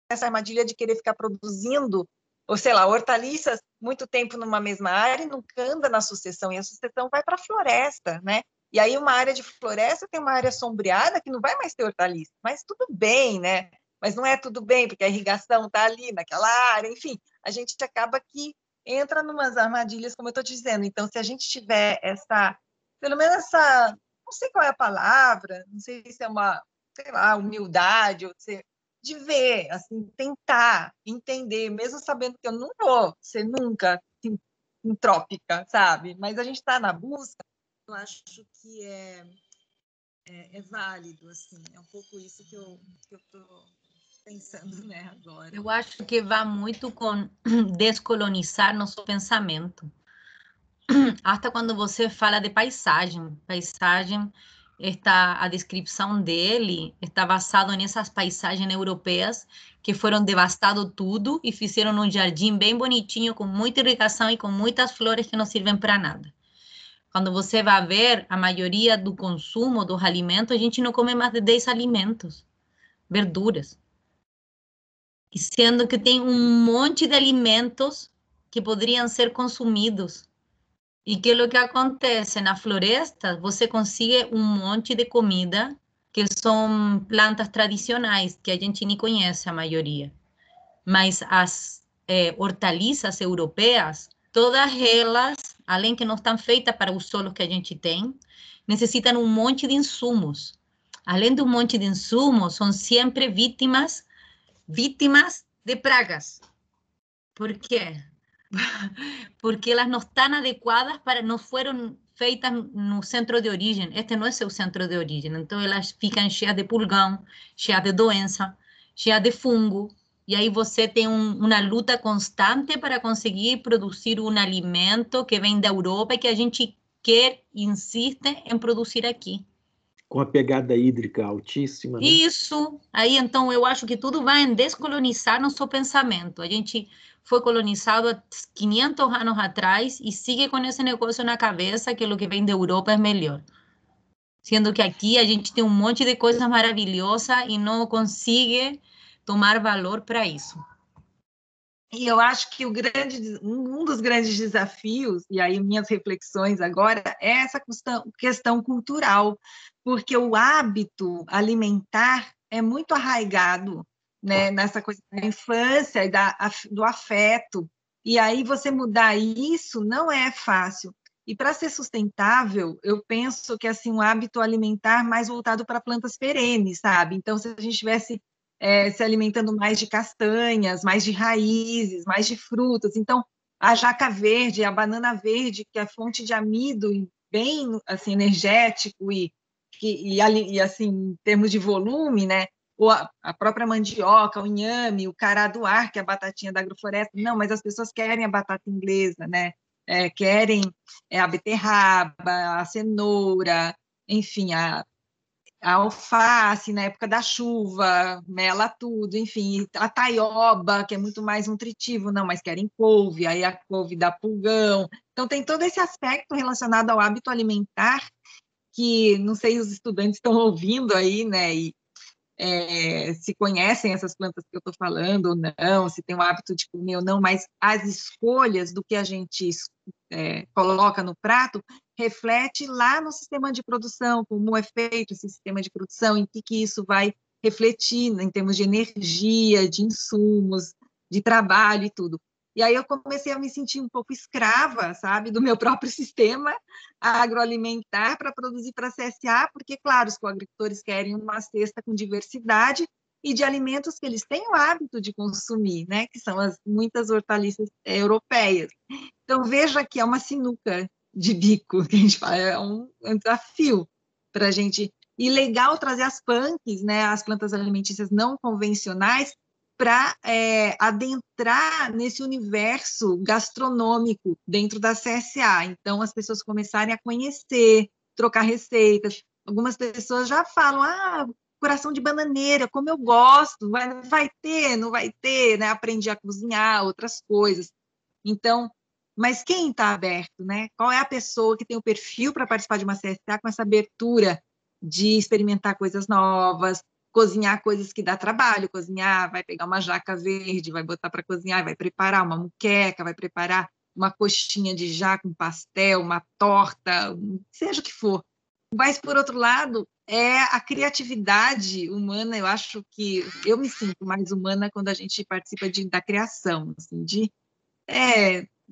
nessa armadilha de querer ficar produzindo, ou sei lá, hortaliças muito tempo numa mesma área e nunca anda na sucessão, e a sucessão vai para a floresta, né? E aí uma área de floresta tem uma área sombreada que não vai mais ter hortaliça, mas tudo bem, né? Mas não é tudo bem, porque a irrigação está ali naquela área, enfim, a gente acaba que entra numas armadilhas, como eu estou dizendo. Então, se a gente tiver essa, pelo menos essa, não sei qual é a palavra, não sei se é uma, sei lá, humildade, ou de ver, assim, tentar entender, mesmo sabendo que eu não vou ser nunca entrópica, sabe? Mas a gente está na busca, eu acho que é válido, assim, é um pouco isso que eu estou pensando, né, agora. Eu acho que vai muito com descolonizar nosso pensamento. Até quando você fala de paisagem, a descrição dele está basado nessas paisagens europeias que foram devastado tudo e fizeram um jardim bem bonitinho, com muita irrigação e com muitas flores que não servem para nada. Quando você vai ver a maioria do consumo dos alimentos, a gente não come mais de 10 alimentos, verduras. E sendo que tem um monte de alimentos que poderiam ser consumidos. E que é o que acontece na floresta? Você consegue um monte de comida que são plantas tradicionais, que a gente nem conhece a maioria. Mas as hortaliças europeias, todas elas, além que não estão feitas para os solos que a gente tem, necessitam um monte de insumos. Além de um monte de insumos, são sempre vítimas de pragas. Por quê? Porque elas não estão adequadas não foram feitas no centro de origem. Este não é seu centro de origem. Então, elas ficam cheias de pulgão, cheias de doença, cheias de fungo. E aí você tem uma luta constante para conseguir produzir um alimento que vem da Europa e que a gente quer, insiste em produzir aqui. Com a pegada hídrica altíssima, né? Isso. Aí, então, eu acho que tudo vai em descolonizar nosso pensamento. A gente foi colonizado há 500 anos atrás e sigue com esse negócio na cabeça que o que vem da Europa é melhor. Sendo que aqui a gente tem um monte de coisas maravilhosas e não consegue tomar valor para isso. E eu acho que um dos grandes desafios, e aí minhas reflexões agora, é essa questão cultural, porque o hábito alimentar é muito arraigado, né, nessa coisa da infância e do afeto, e aí você mudar isso não é fácil. E para ser sustentável, eu penso que assim um hábito alimentar mais voltado para plantas perenes, sabe? Então, se a gente tivesse se alimentando mais de castanhas, mais de raízes, mais de frutas. Então, a jaca verde, a banana verde, que é fonte de amido, bem assim, energético e assim, em termos de volume, né? Ou a própria mandioca, o inhame, o cará do ar, que é a batatinha da agrofloresta. Não, mas as pessoas querem a batata inglesa, né? Querem a beterraba, a cenoura, enfim, a alface na época da chuva, mela tudo, enfim, a taioba, que é muito mais nutritivo, não, mas querem couve, aí a couve dá pulgão. Então, tem todo esse aspecto relacionado ao hábito alimentar, que não sei os estudantes estão ouvindo aí, né, e se conhecem essas plantas que eu estou falando ou não, se tem o hábito de comer ou não, mas as escolhas do que a gente coloca no prato reflete lá no sistema de produção, como é feito esse sistema de produção, em que isso vai refletir, né, em termos de energia, de insumos, de trabalho e tudo. E aí eu comecei a me sentir um pouco escrava, sabe, do meu próprio sistema agroalimentar para produzir para a CSA, porque, claro, os coagricultores querem uma cesta com diversidade e de alimentos que eles têm o hábito de consumir, né, que são muitas hortaliças europeias. Então, veja que é uma sinuca de bico, que a gente fala, é um desafio para a gente. E legal trazer as punks, né, as plantas alimentícias não convencionais, para adentrar nesse universo gastronômico dentro da CSA. Então, as pessoas começarem a conhecer, trocar receitas. Algumas pessoas já falam, coração de bananeira, como eu gosto, vai ter, não vai ter, né? Aprendi a cozinhar, outras coisas. Então, mas quem está aberto, né? Qual é a pessoa que tem o perfil para participar de uma CSA com essa abertura de experimentar coisas novas, cozinhar coisas que dá trabalho, cozinhar, vai pegar uma jaca verde, vai botar para cozinhar, vai preparar uma moqueca, vai preparar uma coxinha de jaca, um pastel, uma torta, seja o que for. Mas, por outro lado, é a criatividade humana. Eu acho que eu me sinto mais humana quando a gente participa da criação, assim, de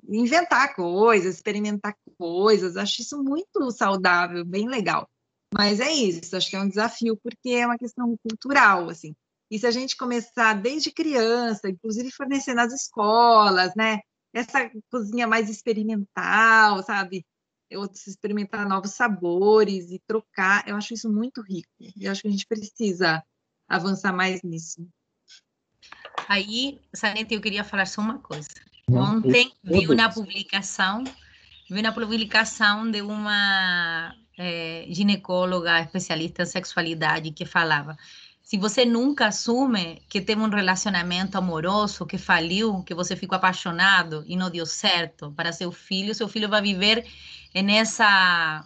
inventar coisas, experimentar coisas. Acho isso muito saudável, bem legal. Mas é isso, acho que é um desafio, porque é uma questão cultural, assim. E se a gente começar desde criança, inclusive fornecer nas escolas, né? Essa cozinha mais experimental, sabe? Experimentar novos sabores e trocar, eu acho isso muito rico. E acho que a gente precisa avançar mais nisso. Aí, Sanete, eu queria falar só uma coisa. Ontem vi uma publicação de uma ginecóloga especialista em sexualidade que falava: se você nunca assume que tem um relacionamento amoroso que faliu, que você ficou apaixonado e não deu certo para seu filho vai viver nessa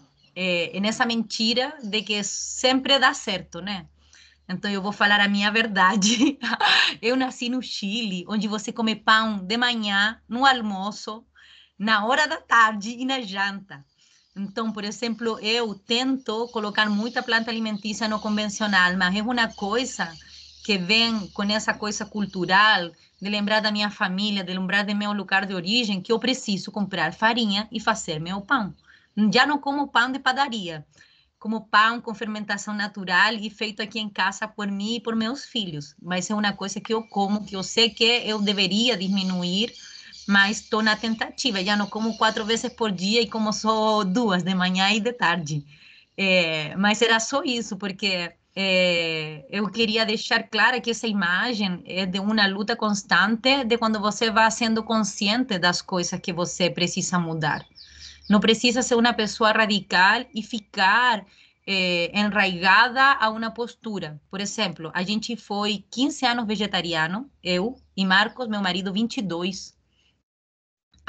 mentira de que sempre dá certo, né? Então, eu vou falar a minha verdade. Eu nasci no Chile, onde você come pão de manhã, no almoço, na hora da tarde e na janta. Então, por exemplo, eu tento colocar muita planta alimentícia no convencional, mas é uma coisa que vem com essa coisa cultural, de lembrar da minha família, de lembrar do meu lugar de origem, que eu preciso comprar farinha e fazer meu pão. Já não como pão de padaria, como pão com fermentação natural e feito aqui em casa por mim e por meus filhos. Mas é uma coisa que eu como, que eu sei que eu deveria diminuir, mas estou na tentativa. Já não como 4 vezes por dia e como só 2, de manhã e de tarde. Mas era só isso, porque eu queria deixar clara que essa imagem é de uma luta constante, de quando você vai sendo consciente das coisas que você precisa mudar. Não precisa ser uma pessoa radical e ficar enraigada a uma postura. Por exemplo, a gente foi 15 anos vegetariano, eu e Marcos, meu marido, 22.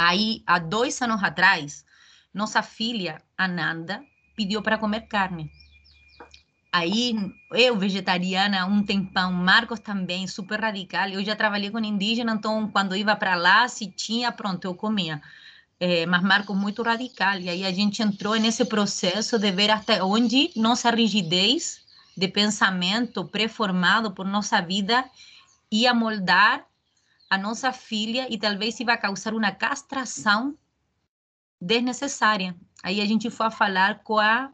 Aí, há 2 anos atrás, nossa filha, Ananda, pediu para comer carne. Aí, eu, vegetariana, um tempão, Marcos também, super radical. Eu já trabalhei com indígena, então, quando ia para lá, se tinha, pronto, eu comia. Mas Marcos muito radical. E aí a gente entrou nesse processo de ver até onde nossa rigidez de pensamento pré-formado por nossa vida ia moldar a nossa filha e talvez ia causar uma castração desnecessária. Aí a gente foi a falar com a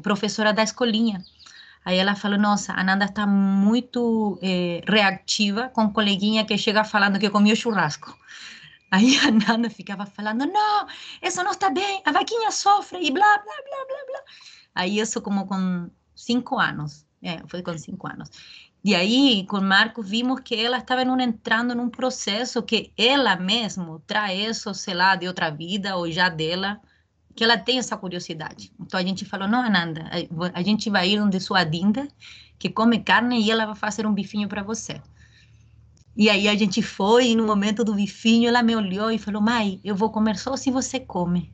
professora da escolinha. Aí ela falou: nossa, a Nanda está muito reativa com coleguinha que chega falando que comeu churrasco. Aí a Nanda ficava falando: não, isso não está bem, a vaquinha sofre e blá, blá, blá, blá, blá. Aí isso como com 5 anos, foi com 5 anos. E aí, com Marcos, vimos que ela estava entrando num processo que ela mesma traz isso, sei lá, de outra vida ou já dela, que ela tem essa curiosidade. Então a gente falou: não, Ananda, a gente vai ir onde sua Dinda, que come carne, e ela vai fazer um bifinho para você. E aí a gente foi, e no momento do bifinho, ela me olhou e falou: mãe, eu vou comer só se você come.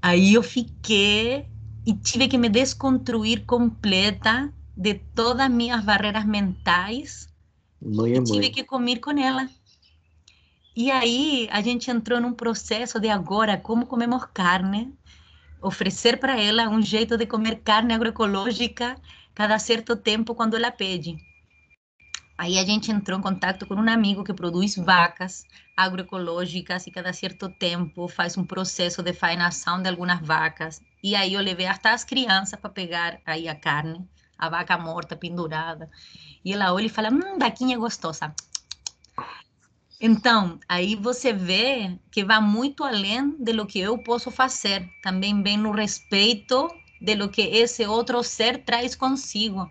Aí eu fiquei e tive que me desconstruir completa de todas as minhas barreiras mentais e tive que comer com ela. E aí a gente entrou num processo de agora, como comemos carne, oferecer para ela um jeito de comer carne agroecológica cada certo tempo quando ela pede. Aí a gente entrou em contato com um amigo que produz vacas agroecológicas e cada certo tempo faz um processo de faenação de algumas vacas. E aí eu levei até as crianças para pegar aí a carne, a vaca morta, pendurada. E ela olha e fala: vaquinha gostosa. Então, aí você vê que vai muito além de lo que eu posso fazer. Também vem no respeito de lo que esse outro ser traz consigo.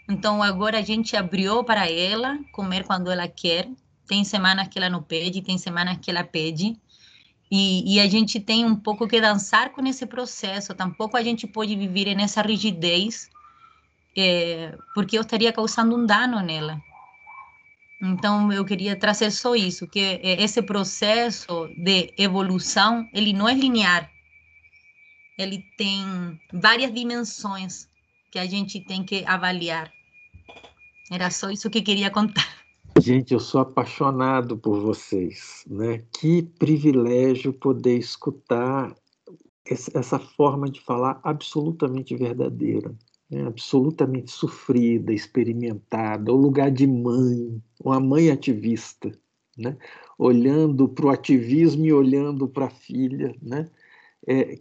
Então, agora a gente abriu para ela comer quando ela quer. Tem semanas que ela não pede, tem semanas que ela pede. E a gente tem um pouco que dançar com esse processo. Tampouco a gente pode viver nessa rigidez, porque eu estaria causando um dano nela. Então, eu queria trazer só isso, que esse processo de evolução, ele não é linear. Ele tem várias dimensões. que a gente tem que avaliar. Era só isso que queria contar. Gente, eu sou apaixonado por vocês, né? Que privilégio poder escutar essa forma de falar absolutamente verdadeira, né? Absolutamente sofrida, experimentada, o lugar de mãe, uma mãe ativista, né? Olhando para o ativismo e olhando para a filha, né?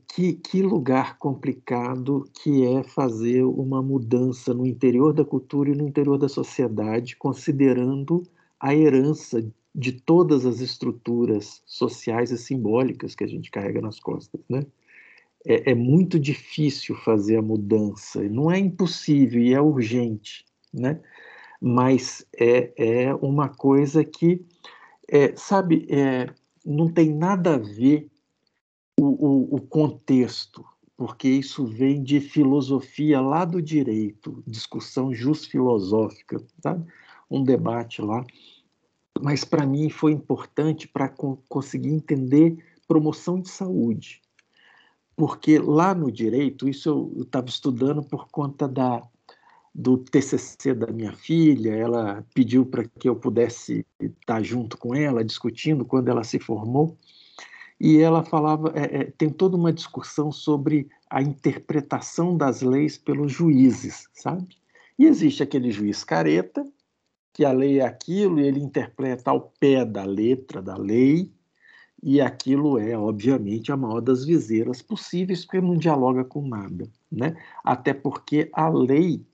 Que lugar complicado que é fazer uma mudança no interior da cultura e no interior da sociedade, considerando a herança de todas as estruturas sociais e simbólicas que a gente carrega nas costas, né? É muito difícil fazer a mudança, não é impossível e é urgente, né? Mas é uma coisa que, sabe, não tem nada a ver o contexto, porque isso vem de filosofia lá do direito, discussão filosófica, sabe? Um debate lá. Mas para mim foi importante para conseguir entender promoção de saúde. Porque lá no direito, isso eu estava estudando por conta do TCC da minha filha, ela pediu para que eu pudesse estar junto com ela, discutindo quando ela se formou, e ela falava, tem toda uma discussão sobre a interpretação das leis pelos juízes, sabe? E existe aquele juiz careta, que a lei é aquilo e ele interpreta ao pé da letra da lei, e aquilo é, obviamente, a maior das viseiras possíveis, porque não dialoga com nada, né? Até porque a lei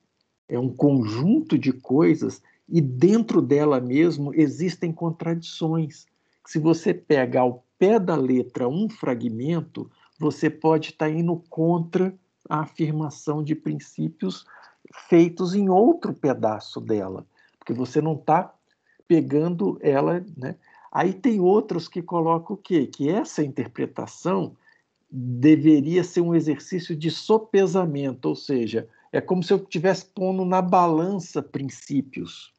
é um conjunto de coisas e dentro dela mesmo existem contradições. Se você pega ao pé da letra um fragmento, você pode estar indo contra a afirmação de princípios feitos em outro pedaço dela, porque você não está pegando ela, né? Aí tem outros que colocam o quê? Que essa interpretação deveria ser um exercício de sopesamento, ou seja, é como se eu estivesse pondo na balança princípios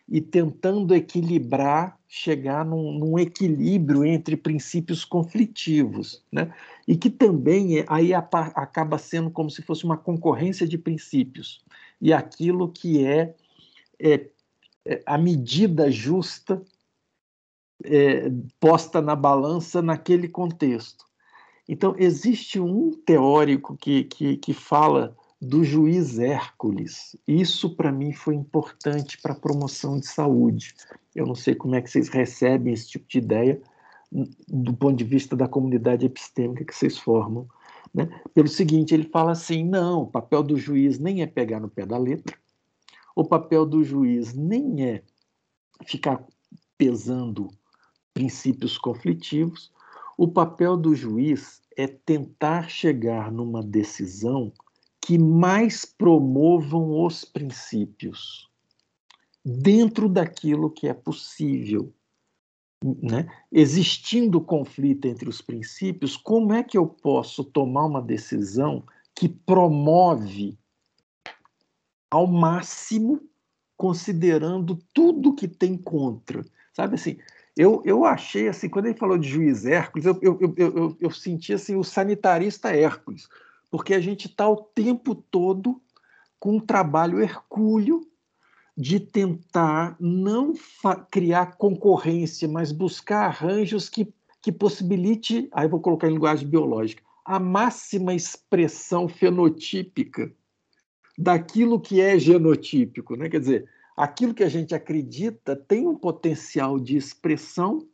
e tentando equilibrar, chegar num equilíbrio entre princípios conflitivos, né? E que também aí acaba sendo como se fosse uma concorrência de princípios. E aquilo que é a medida justa posta na balança naquele contexto. Então, existe um teórico que fala do juiz Hércules. Isso, para mim, foi importante para a promoção de saúde. Eu não sei como é que vocês recebem esse tipo de ideia do ponto de vista da comunidade epistêmica que vocês formam, né? Pelo seguinte, ele fala assim, não, o papel do juiz nem é pegar no pé da letra, o papel do juiz nem é ficar pesando princípios conflitivos, o papel do juiz é tentar chegar numa decisão que mais promovam os princípios dentro daquilo que é possível, né? Existindo conflito entre os princípios, como é que eu posso tomar uma decisão que promove ao máximo, considerando tudo que tem contra? Sabe assim, eu achei, assim, quando ele falou de juiz Hércules, eu senti assim, o sanitarista Hércules, porque a gente está o tempo todo com um trabalho hercúleo de tentar não criar concorrência, mas buscar arranjos que possibilite, aí vou colocar em linguagem biológica, a máxima expressão fenotípica daquilo que é genotípico, né? Quer dizer, aquilo que a gente acredita tem um potencial de expressão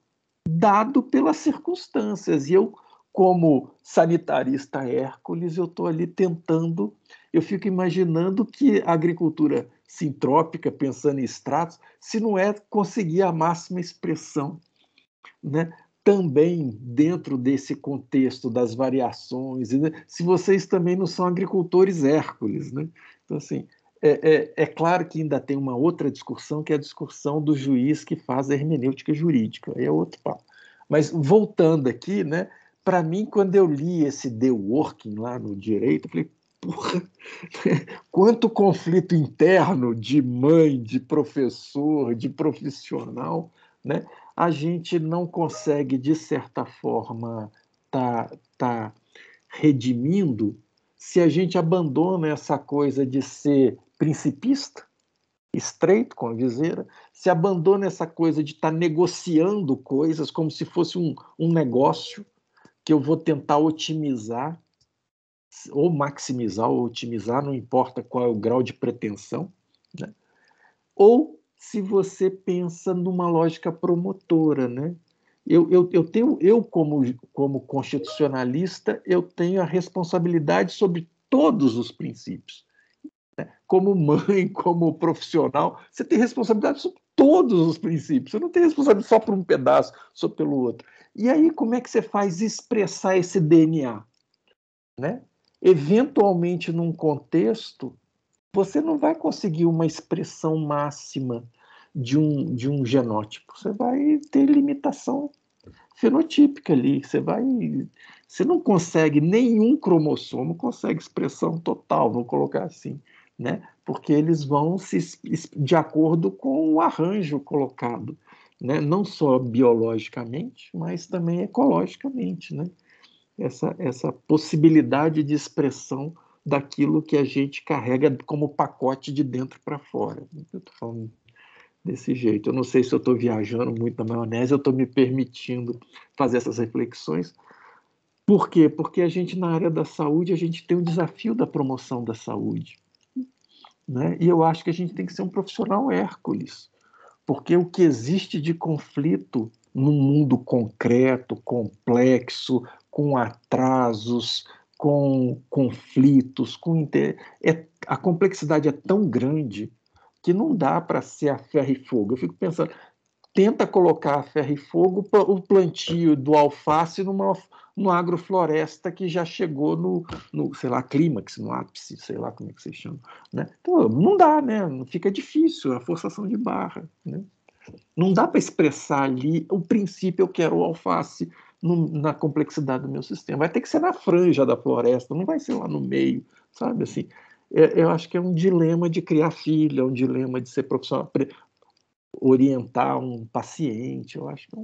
dado pelas circunstâncias. E eu, como sanitarista Hércules, eu estou ali tentando, eu fico imaginando que a agricultura sintrópica, pensando em estratos, se não é conseguir a máxima expressão, né? Também dentro desse contexto das variações, né? Se vocês também não são agricultores Hércules, né? Então, assim, é claro que ainda tem uma outra discussão, que é a discussão do juiz que faz a hermenêutica jurídica, é outro papo. Mas voltando aqui, né? Para mim, quando eu li esse The Working lá no direito, eu falei, porra, quanto conflito interno de mãe, de professor, de profissional, né? A gente não consegue, de certa forma, tá redimindo se a gente abandona essa coisa de ser principista, estreito com a viseira, se abandona essa coisa de estar negociando coisas como se fosse um negócio que eu vou tentar otimizar, ou maximizar, ou otimizar, não importa qual é o grau de pretensão, né? Ou se você pensa numa lógica promotora, né? Eu como constitucionalista, eu tenho a responsabilidade sobre todos os princípios. Como mãe, como profissional, você tem responsabilidade sobre todos os princípios. Você não tem responsabilidade só por um pedaço, só pelo outro. E aí, como é que você faz expressar esse DNA? Né? Eventualmente, num contexto, você não vai conseguir uma expressão máxima de um genótipo. Você vai ter limitação fenotípica ali. Você não consegue, nenhum cromossomo consegue expressão total, vou colocar assim, né? Porque eles vão de acordo com o arranjo colocado, né? Não só biologicamente, mas também ecologicamente, né? Essa possibilidade de expressão daquilo que a gente carrega como pacote de dentro para fora. Eu estou falando desse jeito. Eu não sei se eu estou viajando muito na maionese, eu estou me permitindo fazer essas reflexões. Por quê? Porque a gente, na área da saúde, a gente tem o desafio da promoção da saúde. Né? E eu acho que a gente tem que ser um profissional Hércules, porque o que existe de conflito num mundo concreto, complexo, com atrasos, com conflitos, a complexidade é tão grande que não dá para ser a ferro e fogo. Eu fico pensando, tenta colocar a ferro e fogo o plantio do alface numa agrofloresta que já chegou no sei lá, clímax, no ápice, sei lá como é que você chama. Né? Então, não dá, né? Fica difícil, a forçação de barra. Né? Não dá para expressar ali o princípio, eu quero o alface na complexidade do meu sistema. Vai ter que ser na franja da floresta, não vai ser lá no meio, sabe? Assim, eu acho que é um dilema de criar filho, é um dilema de ser profissional, orientar um paciente, eu acho que é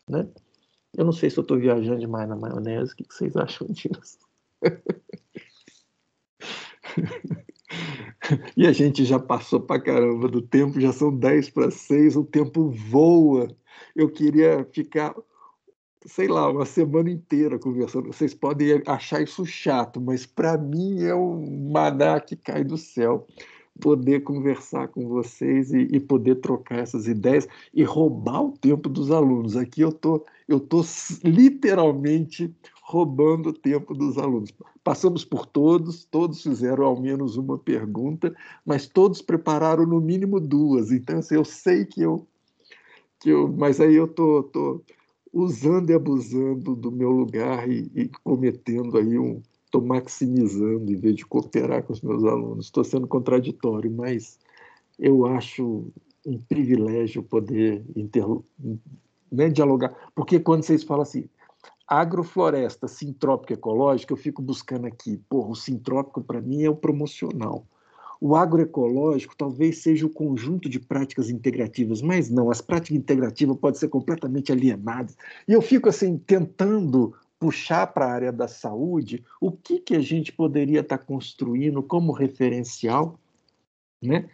né? Eu não sei se eu estou viajando demais na maionese, o que vocês acham disso? E a gente já passou pra caramba do tempo, já são 10 para 6, o tempo voa. Eu queria ficar, sei lá, uma semana inteira conversando. Vocês podem achar isso chato, mas para mim é um maná que cai do céu. Poder conversar com vocês e poder trocar essas ideias e roubar o tempo dos alunos. Aqui eu tô literalmente roubando o tempo dos alunos. Passamos por todos fizeram ao menos uma pergunta, mas todos prepararam no mínimo 2. Então, assim, eu sei mas aí eu tô usando e abusando do meu lugar e cometendo aí estou maximizando em vez de cooperar com os meus alunos. Estou sendo contraditório, mas eu acho um privilégio poder né, dialogar. Porque quando vocês falam assim, agrofloresta, sintrópica ecológica, eu fico buscando aqui, o sintrópico para mim é o promocional. O agroecológico talvez seja o conjunto de práticas integrativas, mas não, as práticas integrativas podem ser completamente alienadas. E eu fico assim, tentando puxar para a área da saúde o que a gente poderia estar construindo como referencial, né?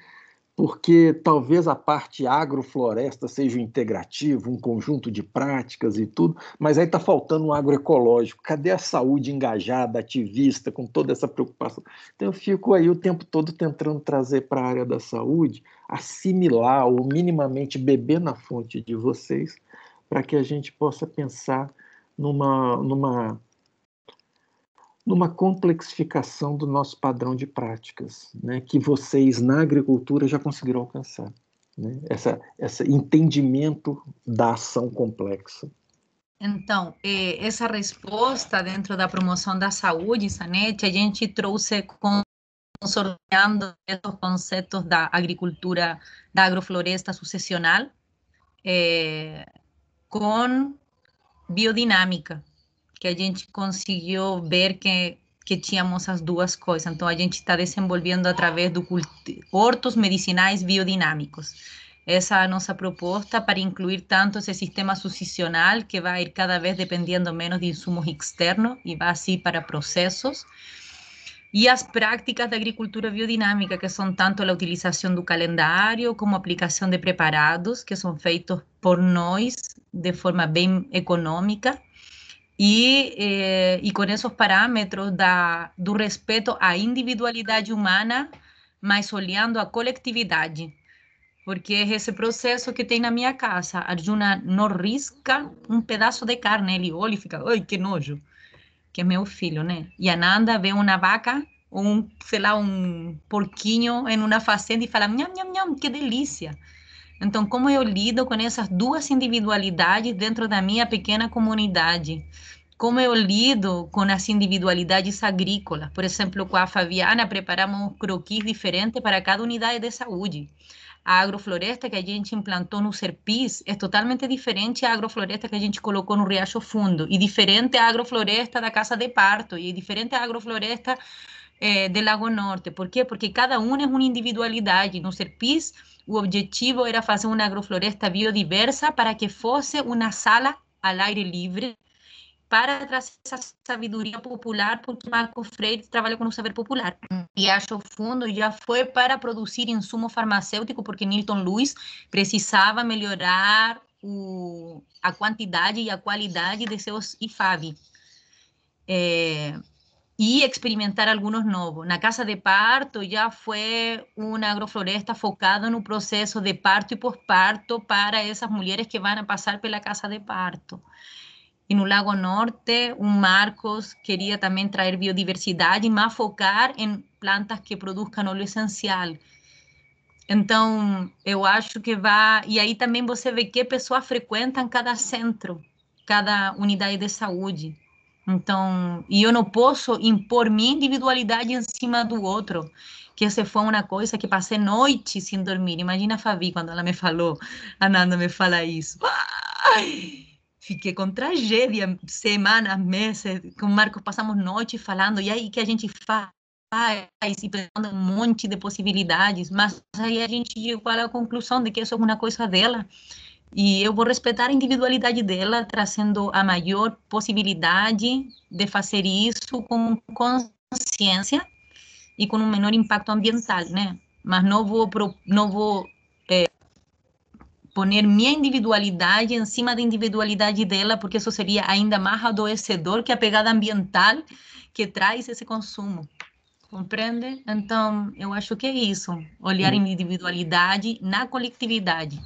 Porque talvez a parte agrofloresta seja o integrativo, um conjunto de práticas e tudo, mas aí está faltando um agroecológico. Cadê a saúde engajada, ativista, com toda essa preocupação? Então eu fico aí o tempo todo tentando trazer para a área da saúde, assimilar ou minimamente beber na fonte de vocês, para que a gente possa pensar numa complexificação do nosso padrão de práticas, né, que vocês na agricultura já conseguiram alcançar, né, esse entendimento da ação complexa. Então, essa resposta dentro da promoção da saúde, Zanetti, a gente trouxe consorteando esses conceitos da agricultura, da agrofloresta sucessional, com biodinâmica, que a gente conseguiu ver que tínhamos as duas coisas. Então, a gente está desenvolvendo através do hortos medicinais biodinâmicos. Essa é a nossa proposta para incluir tanto esse sistema sucessional, que vai ir cada vez dependendo menos de insumos externos e vai assim para processos, E as práticas da agricultura biodinâmica, que são tanto a utilização do calendário como a aplicação de preparados, que são feitos por nós de forma bem econômica, e com esses parâmetros do respeito à individualidade humana, mas olhando a coletividade. Porque é esse processo que tem na minha casa. A Arjuna não risca um pedaço de carne, ele olha e fica, ai, que nojo, que é meu filho, né? E a Nanda vê uma vaca, ou sei lá, um porquinho em uma fazenda e fala, nham, nham, nham, que delícia. Então, como eu lido com essas duas individualidades dentro da minha pequena comunidade? Como eu lido com as individualidades agrícolas? Por exemplo, com a Fabiana, preparamos croquis diferentes para cada unidade de saúde. A agrofloresta que a gente implantou no Serpis é totalmente diferente à agrofloresta que a gente colocou no Riacho Fundo, e diferente à agrofloresta da Casa de Parto, e diferente à agrofloresta de Lago Norte. Por quê? Porque cada uma é uma individualidade. No Serpis, o objetivo era fazer uma agrofloresta biodiversa para que fosse uma sala ao aire livre, para trazer essa sabedoria popular, porque Marco Freire trabalha com o saber popular. E acho fundo já foi para produzir insumo farmacêutico, porque Newton Lewis precisava melhorar a quantidade e a qualidade de seus IFAB. E experimentar alguns novos. Na Casa de Parto já foi uma agrofloresta focada no processo de parto e pós-parto para essas mulheres que vão passar pela Casa de Parto. E no Lago Norte, o Marcos queria também trazer biodiversidade, mas focar em plantas que produzam óleo essencial. Então, eu acho que vai... E aí também você vê que pessoas frequentam cada centro, cada unidade de saúde. Então, e eu não posso impor minha individualidade em cima do outro, que essa foi uma coisa que passei noite sem dormir. Imagina a Fabi, quando ela me falou, a Nanda me fala isso. Ai! Fiquei com tragédia, semanas, meses, com o Marcos passamos noite falando, e aí o que a gente faz? E pensando um monte de possibilidades, mas aí a gente chegou à conclusão de que isso é uma coisa dela, e eu vou respeitar a individualidade dela, trazendo a maior possibilidade de fazer isso com consciência e com um menor impacto ambiental, né? Mas não vou poner minha individualidade em cima da individualidade dela, porque isso seria ainda mais adoecedor que a pegada ambiental que traz esse consumo. Compreende? Então, eu acho que é isso, olhar a individualidade na coletividade.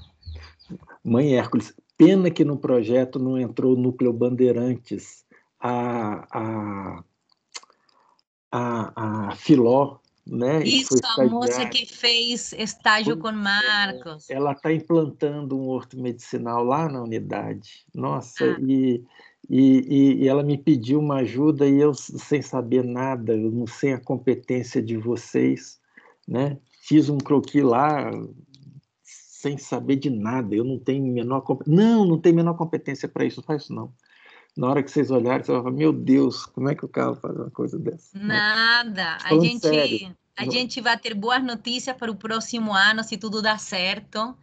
Mãe Hércules, pena que no projeto não entrou o Núcleo Bandeirantes, a Filó, né? Isso, a moça que fez estágio com Marcos. Ela está implantando um horto medicinal lá na unidade. Nossa, e ela me pediu uma ajuda e eu, sem saber nada, eu não sei a competência de vocês, né? Fiz um croquis lá sem saber de nada, eu não tenho menor não tenho menor competência para isso, não faz isso não. Na hora que vocês olharem, você vai falar, meu Deus, como é que o cara faz uma coisa dessa? Nada, Sério. A gente vai ter boas notícias para o próximo ano, se tudo dar certo.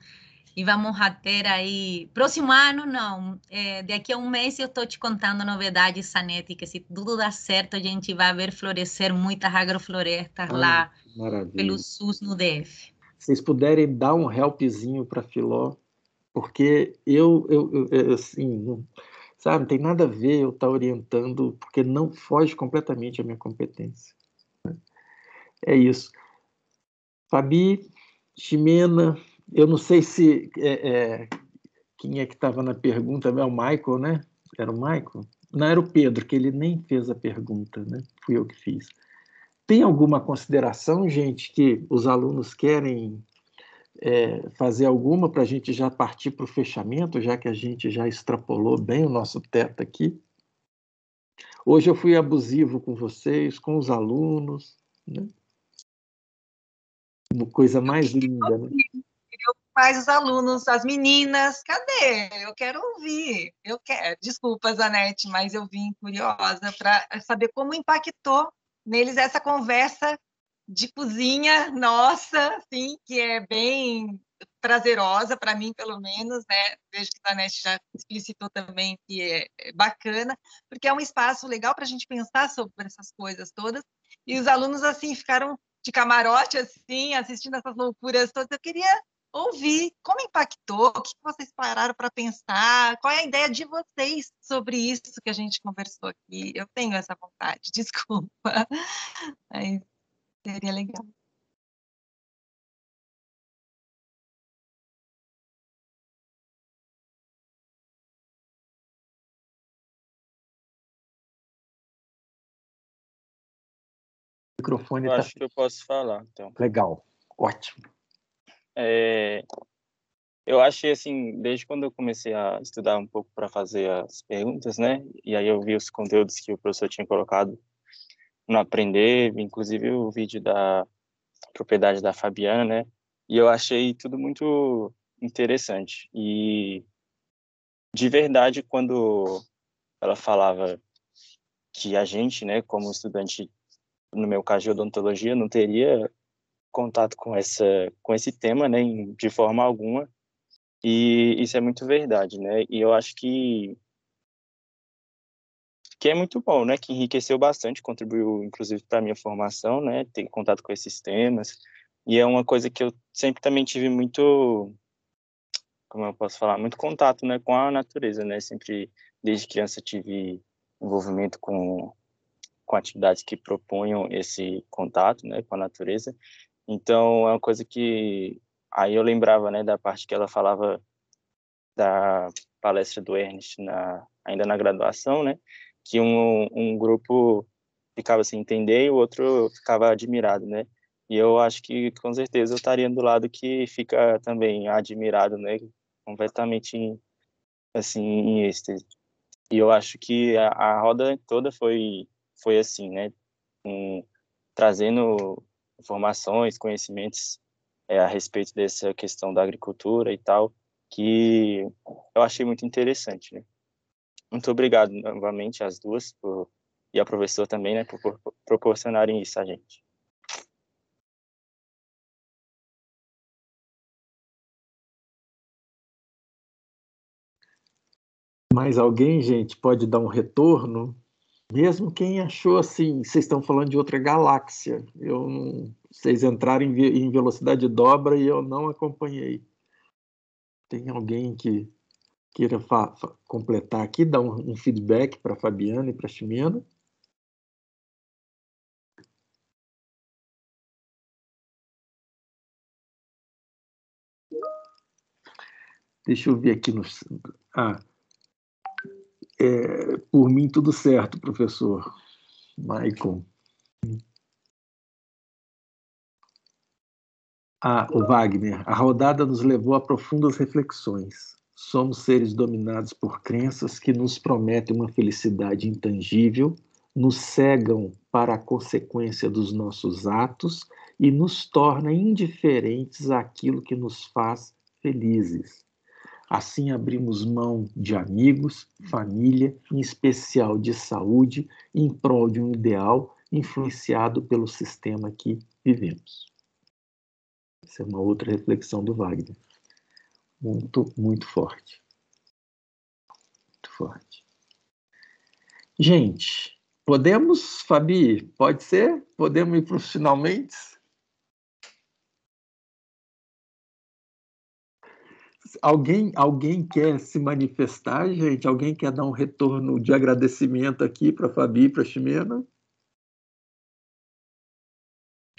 E vamos ter aí. Próximo ano, não. Daqui a um mês eu estou te contando novidades, Sanete, que se tudo dar certo, a gente vai ver florescer muitas agroflorestas lá pelo SUS no DF. Se vocês puderem dar um helpzinho para a Filó, porque eu assim, não, sabe, não tem nada a ver eu estar orientando, porque não foge completamente a minha competência. É isso. Fabi, Ximena, eu não sei se quem é que estava na pergunta, é o Michael, né? Era o Michael? Não, era o Pedro, que ele nem fez a pergunta, né? Fui eu que fiz. Tem alguma consideração, gente, que os alunos querem fazer alguma para a gente já partir para o fechamento, já que a gente já extrapolou bem o nosso teto aqui? Hoje eu fui abusivo com vocês, com os alunos, né? Uma coisa mais linda, né? Mas os alunos, as meninas, cadê? Eu quero ouvir. Desculpa, Zanetti, mas eu vim curiosa para saber como impactou neles essa conversa de cozinha nossa, assim, que é bem prazerosa para mim, pelo menos, né? Vejo que a Zanetti já explicitou também que é bacana, porque é um espaço legal para a gente pensar sobre essas coisas todas E os alunos, assim, ficaram de camarote, assim, assistindo essas loucuras todas. Eu queria ouvir como impactou, o que vocês pararam para pensar, qual é a ideia de vocês sobre isso que a gente conversou aqui. Eu tenho essa vontade, desculpa, mas seria legal. O microfone Eu está... acho que eu posso falar, então. Legal, ótimo. Eu achei, assim, desde quando eu comecei a estudar um pouco para fazer as perguntas, né? E aí eu vi os conteúdos que o professor tinha colocado no Aprender, inclusive o vídeo da propriedade da Fabiana, né? E eu achei tudo muito interessante. E, de verdade, quando ela falava que a gente, né, como estudante, no meu caso de odontologia, não teria contato com esse tema, né, de forma alguma. E isso é muito verdade, né? E eu acho que é muito bom, né? Que enriqueceu bastante, contribuiu inclusive para a minha formação, né? Ter contato com esses temas. E é uma coisa que eu sempre também tive muito, como eu posso falar, muito contato, né, com a natureza, né? Sempre desde criança tive envolvimento com atividades que propunham esse contato, né, com a natureza. Então é uma coisa que aí eu lembrava, né, da parte que ela falava da palestra do Ernest ainda na graduação, né, que um grupo ficava sem entender e o outro ficava admirado, né? E eu acho que com certeza eu estaria do lado que fica também admirado, né, completamente assim em êxtase. E eu acho que a roda toda foi assim, né, trazendo informações, conhecimentos a respeito dessa questão da agricultura e tal, que eu achei muito interessante, né? Muito obrigado novamente às duas e ao professor também, né, por proporcionarem isso a gente. Mais alguém, gente, pode dar um retorno? Mesmo quem achou assim, vocês estão falando de outra galáxia. Vocês entraram em velocidade dobra e eu não acompanhei. Tem alguém que queira completar aqui, dar um feedback para a Fabiana e para a Ximena? Deixa eu ver aqui no... por mim tudo certo, professor Maicon. O Wagner, a rodada nos levou a profundas reflexões. Somos seres dominados por crenças que nos prometem uma felicidade intangível, nos cegam para a consequência dos nossos atos e nos torna indiferentes àquilo que nos faz felizes. Assim abrimos mão de amigos, família, em especial de saúde, em prol de um ideal influenciado pelo sistema que vivemos. Essa é uma outra reflexão do Wagner. Muito, muito forte. Muito forte. Gente, podemos, Fabi? Pode ser? Podemos ir para os finalmente? Alguém quer se manifestar, gente? Alguém quer dar um retorno de agradecimento aqui para a Fabi e para a Ximena?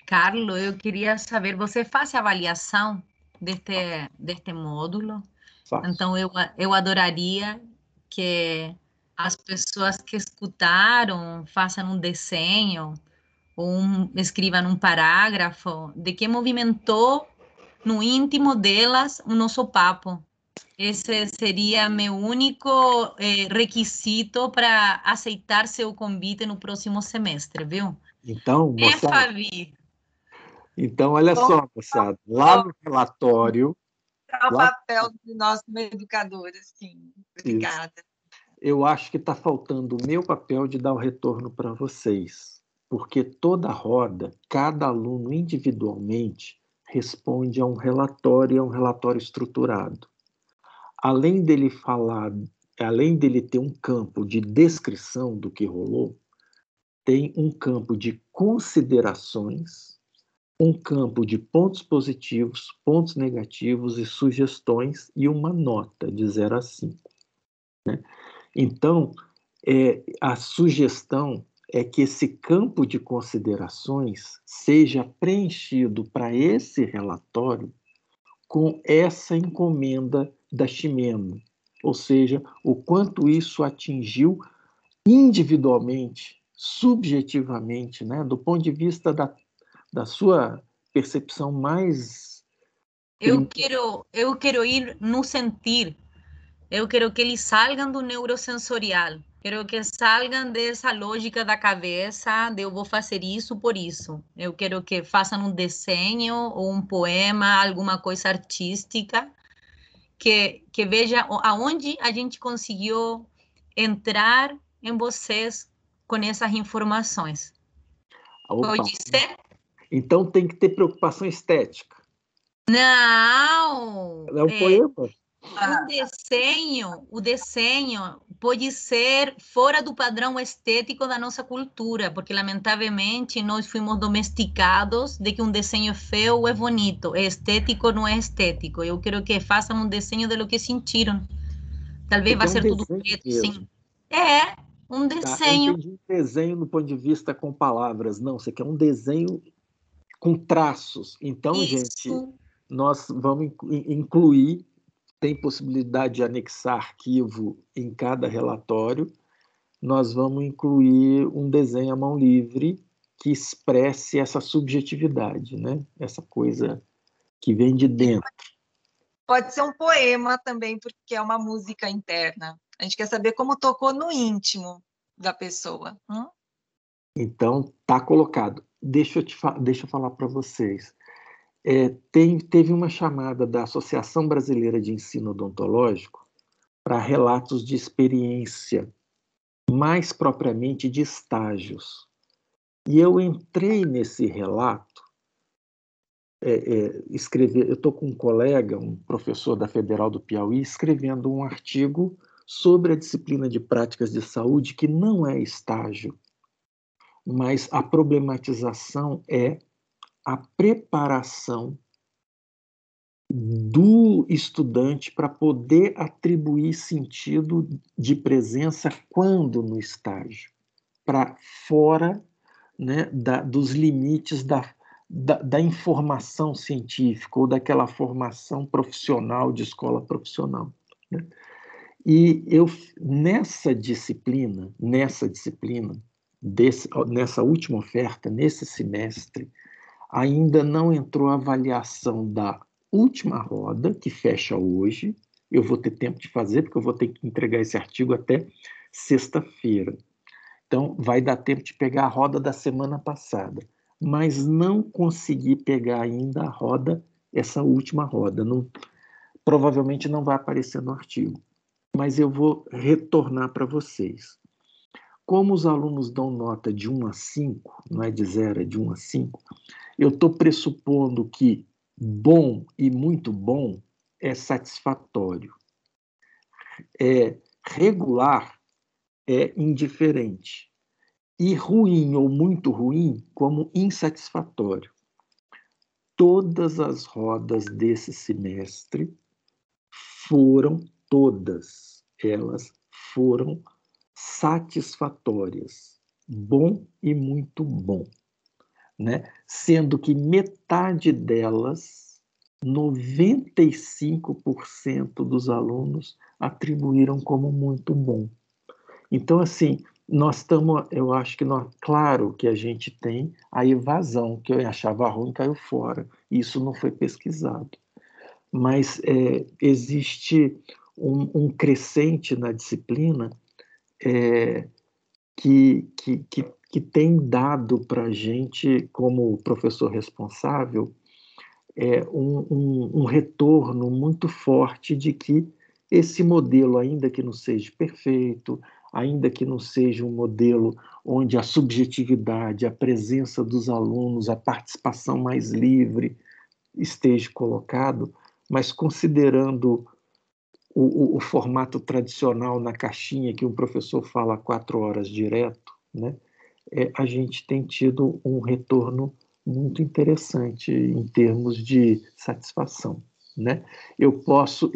Carlos, eu queria saber, você faz a avaliação deste módulo? Faço. Então, eu adoraria que as pessoas que escutaram façam um desenho ou escrevam um parágrafo de que movimentou no íntimo delas o nosso papo. Esse seria meu único requisito para aceitar seu convite no próximo semestre, viu? Então, moçada, Fabi? então, olha só, moçada, lá no relatório... É o papel do nosso educador, assim. Obrigada. Eu acho que está faltando o meu papel de dar o retorno para vocês, porque toda roda, cada aluno individualmente responde a um relatório estruturado. Além dele falar, além dele ter um campo de descrição do que rolou, tem um campo de considerações, um campo de pontos positivos, pontos negativos e sugestões e uma nota de 0 a 5. Né? Então, a sugestão é que esse campo de considerações seja preenchido para esse relatório com essa encomenda da Ximena, ou seja, o quanto isso atingiu individualmente, subjetivamente, né, do ponto de vista da sua percepção mais... Eu quero ir no sentir. Eu quero que eles salgam do neurosensorial. Quero que salgam dessa lógica da cabeça de eu vou fazer isso por isso. Eu quero que façam um desenho ou um poema, alguma coisa artística, que veja aonde a gente conseguiu entrar em vocês com essas informações. Opa. Pode ser? Então tem que ter preocupação estética. Não! É um poema. O desenho pode ser fora do padrão estético da nossa cultura, porque lamentavelmente nós fomos domesticados de que um desenho feio é bonito, é estético não é estético. Eu quero que façam um desenho de lo que sentiram. Talvez vai ser tudo preto, sim. É um desenho. Eu entendi um desenho do ponto de vista com palavras. Não, você quer um desenho com traços. Então, gente, nós vamos incluir, tem possibilidade de anexar arquivo em cada relatório, nós vamos incluir um desenho à mão livre que expresse essa subjetividade, né? Essa coisa que vem de dentro. Pode ser um poema também, porque é uma música interna. A gente quer saber como tocou no íntimo da pessoa. Então, tá colocado. Deixa eu falar para vocês. Teve uma chamada da Associação Brasileira de Ensino Odontológico para relatos de experiência, mais propriamente de estágios. E eu entrei nesse relato, eu estou com um colega, um professor da Federal do Piauí, escrevendo um artigo sobre a disciplina de práticas de saúde, que não é estágio, mas a problematização é a preparação do estudante para poder atribuir sentido de presença quando no estágio, para fora, né, dos limites da informação científica ou daquela formação profissional de escola profissional. Né? E eu, nessa disciplina, nessa última oferta, nesse semestre, ainda não entrou a avaliação da última roda, que fecha hoje. Eu vou ter tempo de fazer, porque eu vou ter que entregar esse artigo até sexta-feira. Então, vai dar tempo de pegar a roda da semana passada. Mas não consegui pegar ainda a roda, essa última roda. Provavelmente não vai aparecer no artigo. Mas eu vou retornar para vocês. Como os alunos dão nota de 1 a 5, não é de 0, é de 1 a 5, eu estou pressupondo que bom e muito bom é satisfatório. Regular é indiferente. E ruim ou muito ruim como insatisfatório. Todas as rodas desse semestre todas elas foram satisfatórias. Bom e muito bom. Né? Sendo que metade delas, 95% dos alunos atribuíram como muito bom. Então, assim, nós estamos, eu acho que, claro que a gente tem a evasão, que eu achava ruim, caiu fora. Isso não foi pesquisado. Mas existe um crescente na disciplina que tem dado para a gente, como professor responsável, um retorno muito forte de que esse modelo, ainda que não seja perfeito, ainda que não seja um modelo onde a subjetividade, a presença dos alunos, a participação mais livre esteja colocado, mas considerando o formato tradicional na caixinha, que um professor fala 4 horas direto, né? a gente tem tido um retorno muito interessante em termos de satisfação, né? Eu posso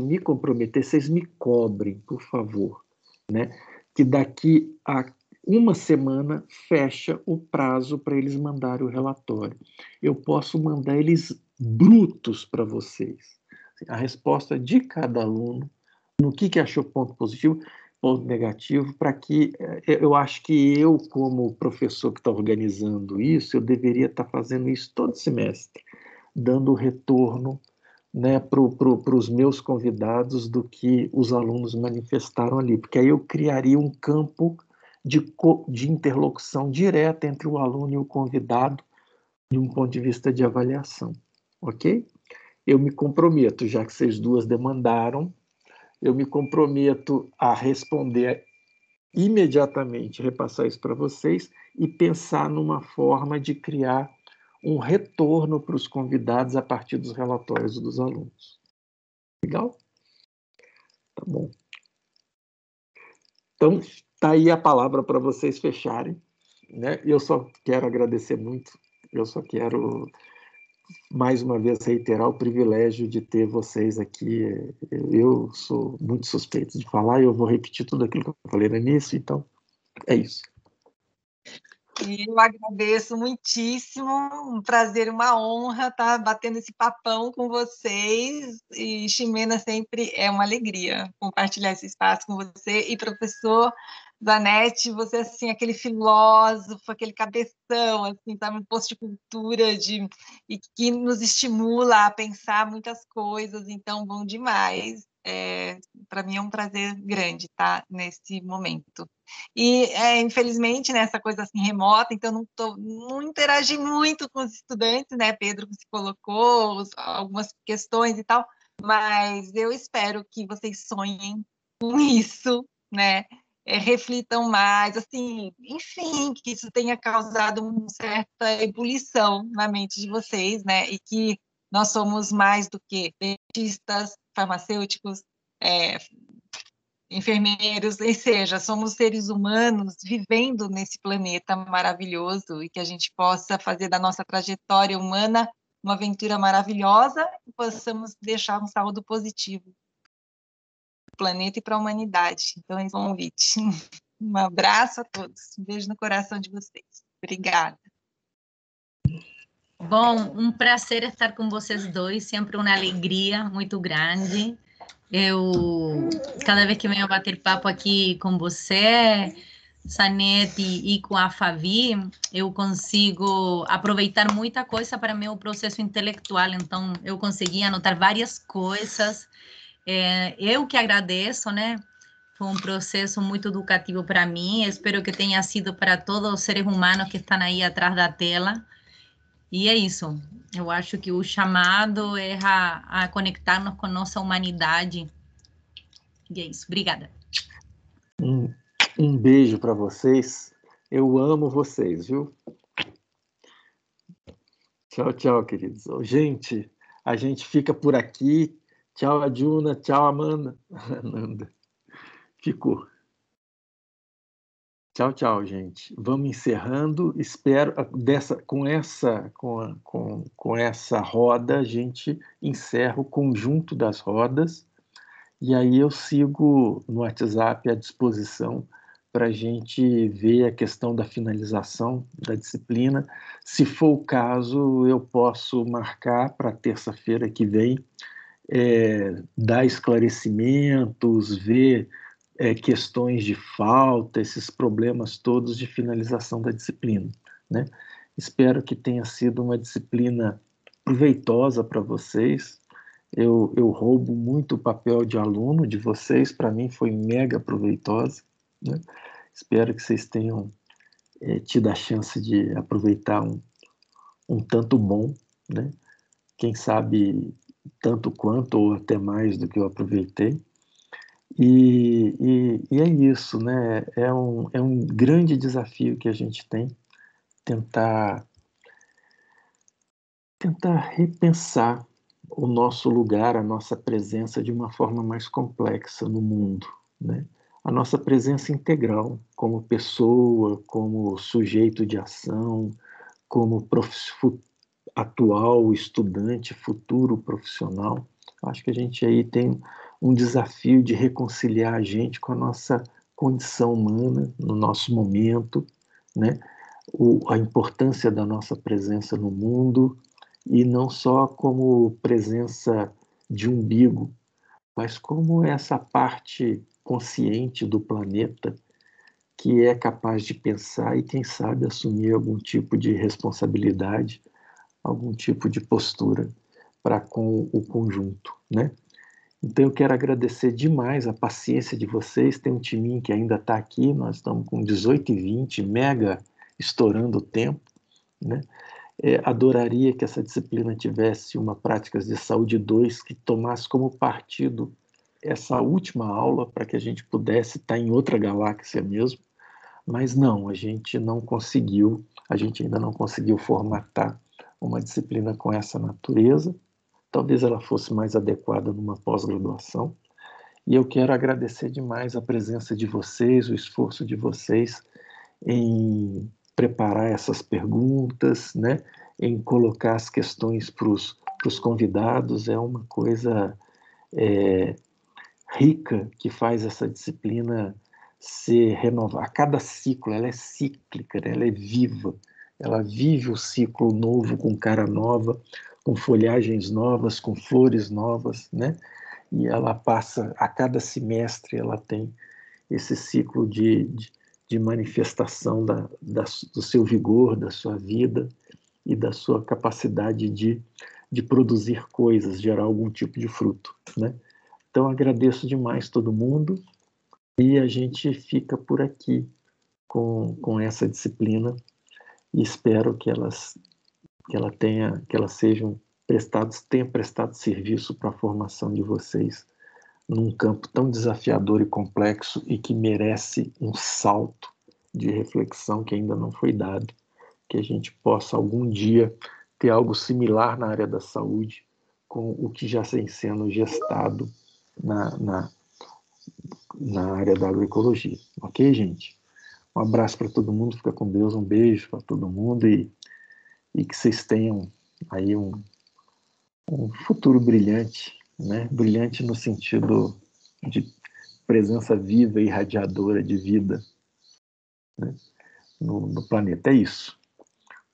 me comprometer, vocês me cobrem, por favor, né? Que daqui a uma semana fecha o prazo para eles mandarem o relatório. Eu posso mandar eles brutos para vocês. A resposta de cada aluno, no que achou ponto positivo, ponto negativo, para que eu acho que eu, como professor que está organizando isso, eu deveria estar fazendo isso todo semestre, dando retorno, né, para os meus convidados do que os alunos manifestaram ali, porque aí eu criaria um campo de interlocução direta entre o aluno e o convidado, de um ponto de vista de avaliação, ok? Eu me comprometo, já que vocês duas demandaram, eu me comprometo a responder imediatamente, repassar isso para vocês e pensar numa forma de criar um retorno para os convidados a partir dos relatórios dos alunos. Legal? Tá bom. Então, tá aí a palavra para vocês fecharem, né? Eu só quero agradecer muito, eu só quero mais uma vez reiterar o privilégio de ter vocês aqui. Eu sou muito suspeito de falar e eu vou repetir tudo aquilo que eu falei no início, então é isso. E eu agradeço muitíssimo, um prazer, uma honra estar batendo esse papão com vocês, e Ximena, sempre é uma alegria compartilhar esse espaço com você, e professor Zanetti, você, assim, aquele filósofo, aquele cabeção, assim, sabe, um posto de cultura, e que nos estimula a pensar muitas coisas, então, bom demais. Para mim é um prazer grande estar nesse momento. E, infelizmente, nessa coisa assim remota, então não interagi muito com os estudantes, né? Pedro se colocou algumas questões e tal, mas eu espero que vocês sonhem com isso, né? Reflitam mais, assim, enfim, que isso tenha causado uma certa ebulição na mente de vocês, né? E que nós somos mais do que dentistas, farmacêuticos, enfermeiros, ou seja, somos seres humanos vivendo nesse planeta maravilhoso, e que a gente possa fazer da nossa trajetória humana uma aventura maravilhosa e possamos deixar um saldo positivo para o planeta e para a humanidade. Então, esse é um convite. Um abraço a todos, um beijo no coração de vocês. Obrigada. Bom, um prazer estar com vocês dois, sempre uma alegria muito grande. Cada vez que venho bater papo aqui com você, Zanetti, e com a Fabi, eu consigo aproveitar muita coisa para meu processo intelectual, então eu consegui anotar várias coisas. Eu que agradeço, né? Foi um processo muito educativo para mim, espero que tenha sido para todos os seres humanos que estão aí atrás da tela. E é isso, eu acho que o chamado é a conectar-nos com nossa humanidade. E é isso, obrigada. Um beijo para vocês. Eu amo vocês, viu? Tchau, tchau, queridos. Gente, a gente fica por aqui. Tchau, Adjuna. Tchau, Amanda. Ananda. Ficou. Tchau, tchau, gente. Vamos encerrando. Espero com essa roda a gente encerra o conjunto das rodas. E aí eu sigo no WhatsApp à disposição para a gente ver a questão da finalização da disciplina. Se for o caso, eu posso marcar para terça-feira que vem, dar esclarecimentos, ver questões de falta, esses problemas todos de finalização da disciplina, né? Espero que tenha sido uma disciplina proveitosa para vocês. Eu roubo muito o papel de aluno de vocês, para mim foi mega proveitosa, né? Espero que vocês tenham tido a chance de aproveitar um tanto bom, né? Quem sabe tanto quanto ou até mais do que eu aproveitei. E é isso, né? É um grande desafio que a gente tem, tentar repensar o nosso lugar, a nossa presença de uma forma mais complexa no mundo, né? a nossa presença integral, como pessoa, como sujeito de ação, como atual estudante, futuro profissional. Acho que a gente aí tem um desafio de reconciliar a gente com a nossa condição humana, no nosso momento, né? A importância da nossa presença no mundo, e não só como presença de umbigo, mas como essa parte consciente do planeta que é capaz de pensar e, quem sabe, assumir algum tipo de responsabilidade, algum tipo de postura para com o conjunto, né? Então eu quero agradecer demais a paciência de vocês. Tem um timinho que ainda está aqui, nós estamos com 18h20, mega estourando o tempo, né? Adoraria que essa disciplina tivesse uma Práticas de Saúde 2 que tomasse como partido essa última aula para que a gente pudesse estar em outra galáxia mesmo, mas não, a gente não conseguiu, a gente ainda não conseguiu formatar uma disciplina com essa natureza. Talvez ela fosse mais adequada numa pós-graduação. E eu quero agradecer demais a presença de vocês, o esforço de vocês em preparar essas perguntas, né? Em colocar as questões para os convidados. É uma coisa rica que faz essa disciplina ser renovada. A cada ciclo, ela é cíclica, né? Ela é viva. Ela vive o ciclo novo com cara nova, com folhagens novas, com flores novas, né? E ela passa, a cada semestre, ela tem esse ciclo de manifestação do seu vigor, da sua vida e da sua capacidade de produzir coisas, gerar algum tipo de fruto, né? Então, agradeço demais todo mundo e a gente fica por aqui com essa disciplina e espero que elas sejam tenha prestado serviço para a formação de vocês num campo tão desafiador e complexo e que merece um salto de reflexão que ainda não foi dado, que a gente possa algum dia ter algo similar na área da saúde com o que já vem sendo gestado na área da agroecologia. Ok, gente? Um abraço para todo mundo, fica com Deus, um beijo para todo mundo e que vocês tenham aí um futuro brilhante, né? Brilhante no sentido de presença viva e irradiadora de vida, né? no planeta. É isso.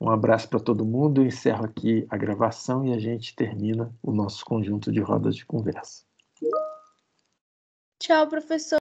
Um abraço para todo mundo, eu encerro aqui a gravação e a gente termina o nosso conjunto de rodas de conversa. Tchau, professor.